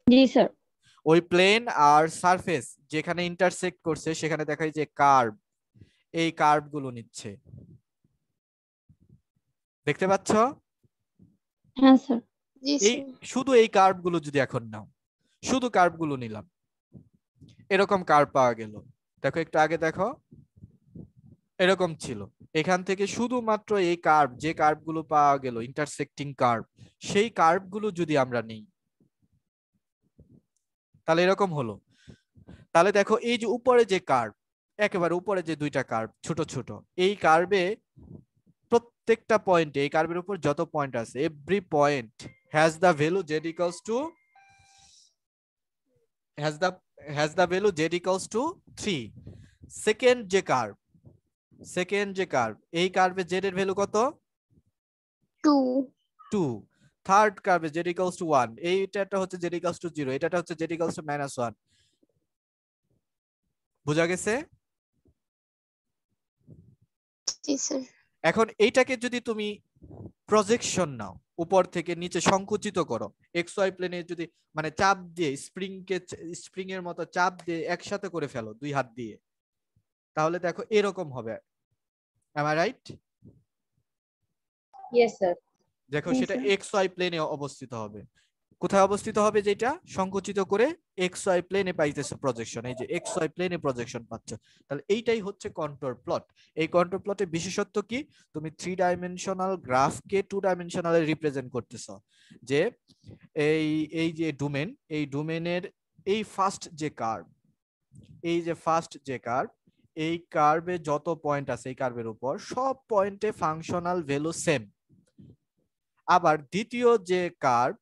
[SPEAKER 6] জি স্যার।
[SPEAKER 1] ওই প্লেন আর সারফেস যেখানে ইন্টারসেক্ট করছে সেখানে দেখায় যে কার্ভ, এই কার্ভ গুলো নিচ্ছে, দেখতে পাচ্ছ?
[SPEAKER 6] হ্যাঁ স্যার।
[SPEAKER 4] জি
[SPEAKER 1] এই
[SPEAKER 4] স্যার।
[SPEAKER 1] শুধু এই কার্ভ গুলো যদি এখন নাও, শুধু কার্ভ গুলো নিলাম, এরকম কার্ভ পাওয়া গেল। দেখো একটু আগে দেখো এরকম ছিল, এখান থেকে শুধুমাত্র এই কার্ভ, যে কার্ভ গুলো পাওয়া গেল ইন্টারসেক্টিং কার্ভ, সেই কার্ভ গুলো যদি আমরা নিই তাহলে এরকম হলো। তাহলে দেখো এই যে উপরে যে কার্ভ, একেবারে উপরে যে দুইটা কার্ভ ছোট ছোট, এই কার্ভে প্রত্যেকটা পয়েন্টে, এই কার্ভের উপর যত পয়েন্ট আছে, every point has the value z equals to has the value z equals to 3. Second যে কার্ভ, এই কার্ভে z এর ভ্যালু কত? 2. থার্ড কার্ভে z equals to 1, এইটা হচ্ছে z equals to 0, এটা হচ্ছে z equals to -1। বুঝা গেছে?
[SPEAKER 4] জি স্যার।
[SPEAKER 1] এখন এইটাকে যদি তুমি প্রজেকশন নাও, উপর থেকে নিচে সংকুচিত করো, এক্স ওয়াই প্লেনে যদি মানে চাপ দিয়ে স্প্রিং এর মতো চাপ দিয়ে একসাথে করে ফেলো দুই হাত দিয়ে, তাহলে দেখো এরকম হবে। am I right?
[SPEAKER 2] Yes sir.
[SPEAKER 1] দেখো
[SPEAKER 6] Yes,
[SPEAKER 1] সেটা
[SPEAKER 6] sir.
[SPEAKER 1] এক্স ওয়াই প্লেনে অবস্থিত হবে। কোথায় অবস্থিত হবে? যেটা সংকুচিত করে এক্স ওয়াই প্লেনে পাইতেছে প্রজেকশন, এই যে এক্স ওয়াই প্লেনে প্রজেকশন পাচ্ছ। তাহলে এইটাই হচ্ছে কন্ট্রোর প্লট। এই কন্ট্রোর প্লটের বিশেষত্ব কি? তুমি 3 ডাইমেনশনাল গ্রাফকে 2 ডাইমেনশনালে রিপ্রেজেন্ট করতেছো। যে এই যে ডোমেন, এই ডোমেনের এই ফার্স্ট যে কার্ভ, এই কার্ভে যত পয়েন্ট আছে এই কার্ভের উপর সব পয়েন্টে ফাংশনাল ভ্যালু সেম। আবার দ্বিতীয় যে কার্ভ,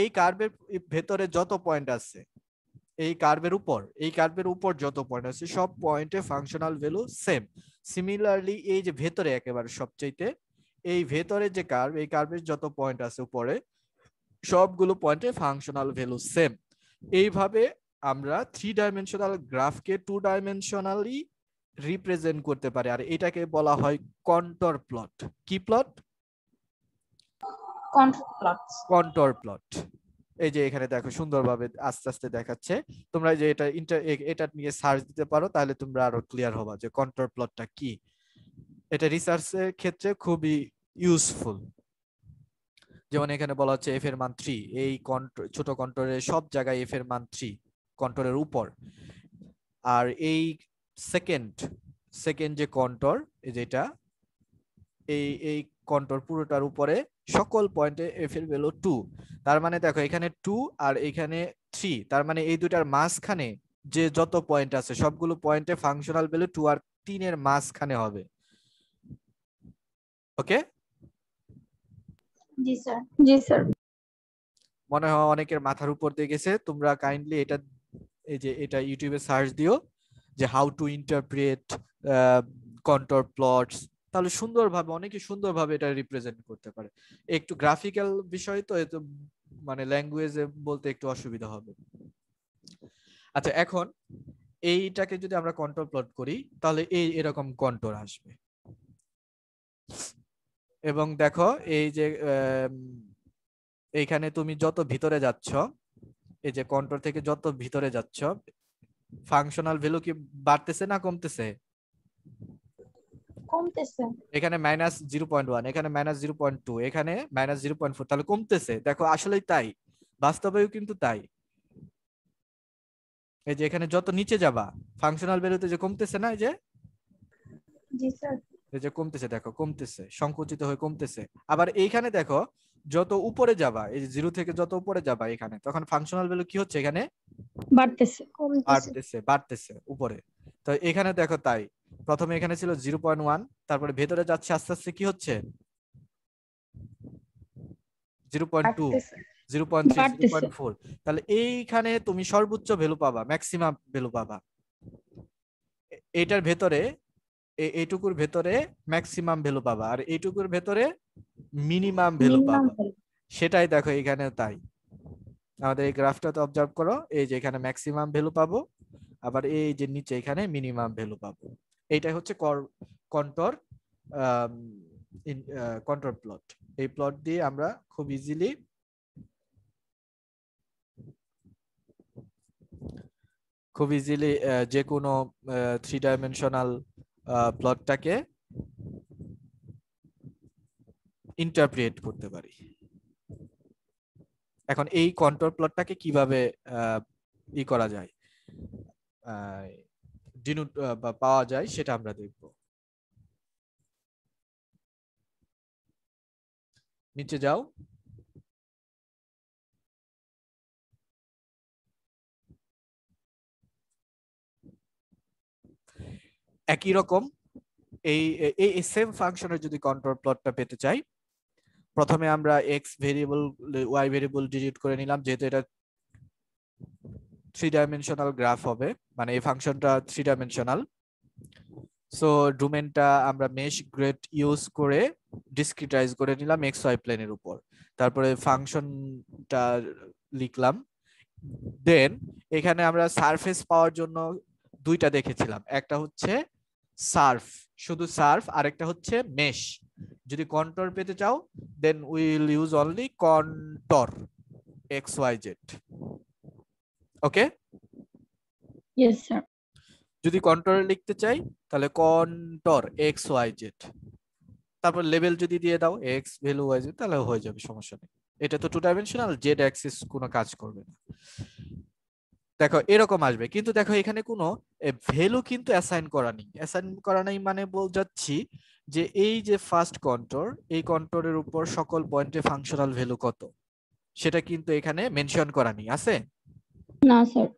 [SPEAKER 1] এই কার্ভের ভেতরে যত পয়েন্ট আছে, এই কার্ভের উপর যত পয়েন্ট আছে সব পয়েন্টে ফাংশনাল ভ্যালু সেম। সিমিলারলি এই যে ভেতরে একেবারে সবচাইতে এই ভেতরে যে কার্ভ, এই কার্ভের যত পয়েন্ট আছে উপরে সবগুলো পয়েন্টে ফাংশনাল ভ্যালু সেম। এইভাবে আমরা 3 ডাইমেনশনাল গ্রাফকে 2 ডাইমেনশনালি রিপ্রেজেন্ট করতে পারি, আর এটাকে বলা হয় কন্ট্রোর প্লট। কি প্লট? Contour plot. এই যে এখানে দেখো সুন্দরভাবে আস্তে আস্তে দেখাচ্ছে। তোমরা যে এটা নিয়ে সার্চ দিতে পারো, তাহলে তোমরা আরো ক্লিয়ার হবা যে কন্ট্রোর প্লটটা কি। এটা রিসার্চের ক্ষেত্রে খুবই ইউজফুল। যেমন এখানে বলা হচ্ছে এফ এর মান 3, এই ছোট কন্ট্রোরের সব জায়গায় এফ এর মান 3 কন্ট্রোরের উপর। আর এই সেকেন্ড যে কন্ট্রোর, যেটা এই কন্ট্রোর পুরোটার উপরে সকল পয়েন্টে এফ এর ভ্যালু 2। তার মানে দেখো এখানে 2 আর এখানে 3, তার মানে এই দুটার মাঝখানে যে যত পয়েন্ট আছে সবগুলো পয়েন্টে ফাংশনাল ভ্যালু 2 আর 3 এর মাঝখানে হবে। ওকে?
[SPEAKER 2] জি স্যার।
[SPEAKER 6] জি স্যার।
[SPEAKER 1] মনে হয় অনেকের মাথার উপর দিয়ে গেছে। তোমরা কাইন্ডলি এটা এই যে এটা ইউটিউবে সার্চ দিও যে how to interpret contour plots, তাহলে অনেকে সুন্দরভাবে এটা রিপ্রেজেন্ট করতে পারে। একটু গ্রাফিক্যাল বিষয় তো, এত মানে ল্যাঙ্গুয়েজে বলতে একটু অসুবিধা হবে। আচ্ছা, এখন এইটাকে যদি আমরা কন্ট্রোর প্লট করি তাহলে এরকম কন্ট্রোর আসবে। এবং দেখো এই যে এইখানে তুমি যত ভিতরে যাচ্ছ, এই যে কন্ট্রোর থেকে যত ভিতরে যাচ্ছ, ফাংশনাল ভ্যালু কি বাড়তেছে না কমতেছে?
[SPEAKER 2] কমতেছে।
[SPEAKER 1] এখানে -0.1, এখানে -0.2, এখানে -0.4, তাহলে কমতেছে। দেখো আসলেই তাই, বাস্তবেও কিন্তু তাই। এই যে এখানে যত নিচে যাবা ফাংশনাল ভ্যালুতে যে কমতেছে না, এই যে
[SPEAKER 2] জি স্যার।
[SPEAKER 1] এই যে কমতেছে, দেখো কমতেছে, সংকুচিত হয়ে কমতেছে। আবার এইখানে দেখো যত উপরে যাবা, এই যে 0 থেকে যত উপরে যাবা এখানে, তখন ফাংশনাল ভ্যালু কি হচ্ছে? এখানে বাড়তেছে উপরে। তো এখানে দেখো তাই, প্রথমে এখানে ছিল 0.1, তারপরে ভেতরে যাচ্ছে আস্তে আস্তে কি হচ্ছে 0.2, 0.3, 0.4। তাহলে এইখানে তুমি সর্বোচ্চ ভ্যালু পাবা, ম্যাক্সিমাম ভ্যালু পাবা। এটার ভেতরে এইটুকুর ভেতরে ম্যাক্সিমাম ভ্যালু পাবা, আর এইটুকুর ভেতরে মিনিমাম ভ্যালু পাবা। সেটাই দেখো এখানেও তাই। আমাদের এই গ্রাফটাতে অবজার্ভ করো, এই যে এখানে ম্যাক্সিমাম ভ্যালু পাবো, আবার এই যে নিচে এখানে মিনিমাম ভ্যালু পাবো। এইটাই হচ্ছে কন্ট্রোর কন্ট্রোল প্লট। এই প্লট দিয়ে আমরা খুব ইজিলি যে কোনো 3 ডাইমেনশনাল প্লটটাকে ইন্টারপ্রিট করতে পারি। এখন এই কন্ট্রোল প্লটটাকে কিভাবে করা যায়, ডিনোট বা পাওয়া যায়, সেটা আমরা দেখব। নিচে যাও। একই রকম এই সেম ফাংশনের যদি কন্ট্রোল প্লটটা পেতে চাই, প্রথমে আমরা X variable Y variable delete করে নিলাম, যেহেতু এটা 3 ডাইমেনশনাল গ্রাফ হবে, মানে এই ফাংশনটা 3 ডাইমেনশনাল। সো ডোমেনটা আমরা মেশ গ্রেড ইউজ করে ডিসক্রিটাইজ করে নিলাম এক্স ওয়াই প্লেনের উপর। তারপরে ফাংশনটা লিখলাম। দেন এখানে আমরা সারফেস পাওয়ার জন্য দুইটা দেখেছিলাম, একটা হচ্ছে সার্ফ, শুধু সার্ফ, আরেকটা হচ্ছে মেশ। যদি কন্ট্রোর পেতে চাও then will use only contour X Y Z. Okay,
[SPEAKER 6] Yes, sir.
[SPEAKER 1] যদি কন্ট্রোরে লিখতে চাই তাহলে কন্ট্রোর এক্স ওয়াই জেড, তারপর লেভেল যদি দিয়ে দাও এক্স ভ্যালু ওয়াই জেড, তাহলে হয়ে যাবে, সমস্যা নেই। এটা তো 2 ডাইমেনশনাল, জেড অ্যাক্সিস কোনো কাজ করবে না। দেখো এরকম আসবে, কিন্তু দেখো এখানে কোনো ভ্যালু কিন্তু অ্যাসাইন করা নেই। অ্যাসাইন করা নেই মানে বোঝাচ্ছি যে এই যে ফার্স্ট কন্ট্রোর, এই কন্ট্রোরের উপর সকল পয়েন্টে ফাংশনাল ভ্যালু কত সেটা কিন্তু এখানে মেনশন করা নেই, আছে?
[SPEAKER 6] না স্যার।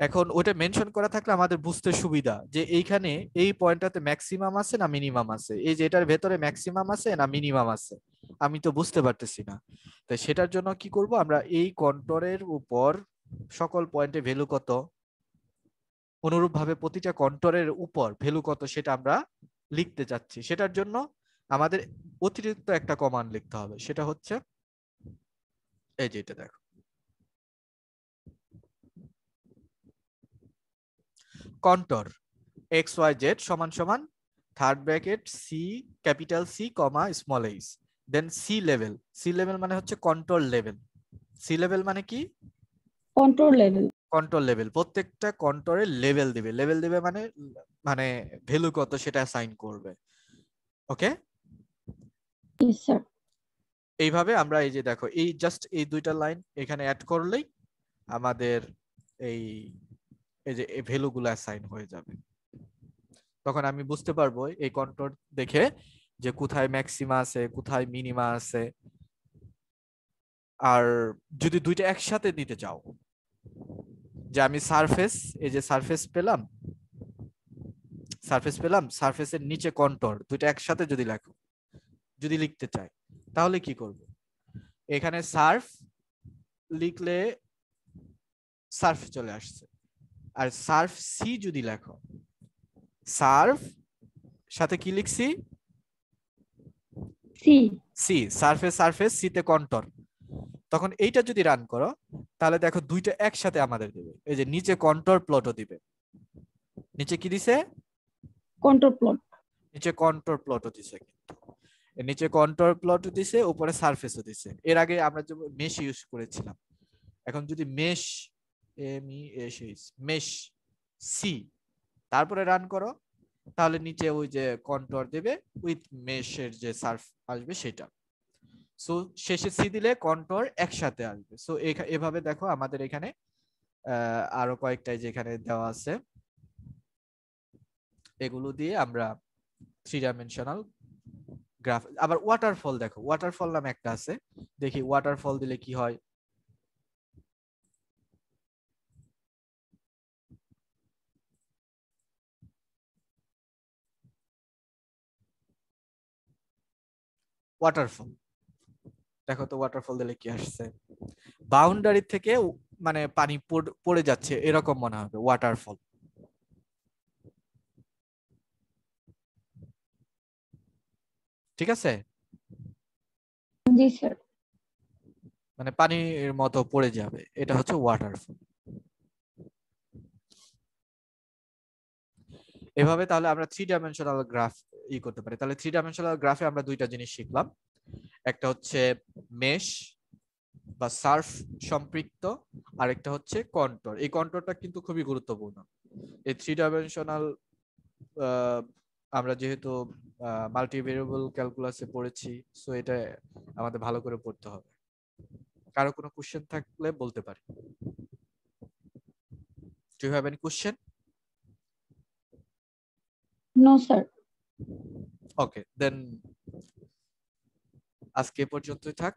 [SPEAKER 1] এখন ওটা মেনশন করা থাকলে আমাদের বুঝতে সুবিধা যে এইখানে এই পয়েন্টটাতে ম্যাক্সিমাম আছে না মিনিমাম আছে, এই যে এটার ভেতরে ম্যাক্সিমাম আছে না মিনিমাম আছে, আমি তো বুঝতে পারতেছি না। তাই সেটার জন্য কি করব, আমরা এই কন্ট্রোরের উপর সকল পয়েন্টে ভ্যালু কত, অনুরূপভাবে প্রতিটা কন্ট্রোরের উপর ভ্যালু কত সেটা আমরা লিখতে চাচ্ছি। সেটার জন্য আমাদের অতিরিক্ত একটা কমান্ড লিখতে হবে, সেটা হচ্ছে এই যে এটা দেখো, কন্ট্রোর এক্স ওয়াই জেড সমান সমান third bracket C, capital C comma small H, then C level. C level মানে হচ্ছে কন্ট্রোল লেভেল। সি লেভেল মানে কি?
[SPEAKER 6] Control level.
[SPEAKER 1] কন্ট্রোল লেভেল, প্রত্যেকটা কন্ট্রোলের লেভেল দিবে। লেভেল দিবে মানে মানে ভ্যালু কত সেটা অ্যাসাইন করবে। ওকে,
[SPEAKER 6] Yes, sir.
[SPEAKER 1] এইভাবে আমরা এই যে দেখো এই জাস্ট এই দুইটা লাইন এখানে অ্যাড করলেই আমাদের এই যে ভ্যালু গুলো অ্যাসাইন হয়ে যাবে। তখন আমি বুঝতে পারবো এই কন্ট্রোল দেখে যে কোথায় ম্যাক্সিমা আছে, কোথায় মিনিমা আছে। আর যদি দুইটা একসাথে দিতে চাও, যে আমি সারফেস, এই যে সারফেস পেলাম, সারফেসের নিচে কন্ট্রোর, দুইটা একসাথে যদি লেখো, যদি লিখতে চাই তাহলে কি করব, এখানে সার্ফ লিখলে সার্ফ চলে আসছে। আর সার্ফ সি যদি লেখো, সার্ফ সাথে কি লিখছি,
[SPEAKER 6] সি।
[SPEAKER 1] সি, সারফেস সিতে কন্ট্রোর। তখন এইটা যদি রান করো তাহলে দেখো দুইটা একসাথে আমাদের দেবে। এই যে নিচে কন্ট্রোর প্লটও দিবে, নিচে কি দিছে,
[SPEAKER 6] কন্ট্রোল প্লট।
[SPEAKER 1] নিচে কন্ট্রোর প্লটও দিছে, কিন্তু নিচে কন্ট্রোর প্লটও দিছে, উপরে সারফেসও দিছে। এর আগে আমরা যে মেশ ইউজ করেছিলাম, এখন যদি মেশ মেশ সি তারপরে রান করো তাহলে নিচে ওই যে কন্ট্রোর দেবে উইথ মেশের যে সার্ফ আসবে সেটা। সো শেষে সি দিলে কন্ট্রোর একসাথে আসবে। সো এভাবে দেখো আমাদের এখানে আরো কয়েকটা যেখানে দেওয়া আছে, এগুলো দিয়ে আমরা 3 ডাইমেনশনাল গ্রাফ। আবার ওয়াটারফল দেখো, ওয়াটারফল নামে একটা আছে, দেখি ওয়াটারফল দিলে কি হয়। ওয়াটারফল দেখো তো, ওয়াটারফল দিলে কি আসছে, বাউন্ডারি থেকে মানে পানি পড়ে যাচ্ছে এরকম মনে হবে ওয়াটারফল। ঠিক আছে,
[SPEAKER 6] জি স্যার।
[SPEAKER 1] মানে পানির মতো পড়ে যাবে, এটা হচ্ছে ওয়াটারফল। এভাবে তাহলে আমরা 3 ডাইমেনশনাল গ্রাফ করতে পারি। তাহলে 3 ডাইমেনশনাল গ্রাফে আমরা দুইটা জিনিস শিখলাম, একটা হচ্ছে মেশ বা সার্ফ সম্পৃক্ত, আর একটা হচ্ছে কন্ট্রোর। এই কন্ট্রোরটা কিন্তু খুবই গুরুত্বপূর্ণ। এই 3 ডাইমেনশনাল আমরা যেহেতু মাল্টিভেরিয়েবল ক্যালকুলাসে পড়েছি, সো এটা আমাদের ভালো করে পড়তে হবে। কারো কোনো কোশ্চেন থাকলে বলতে পারি। Do you have any question?
[SPEAKER 6] No, sir.
[SPEAKER 1] Okay, then আজকে পর্যন্তই থাক।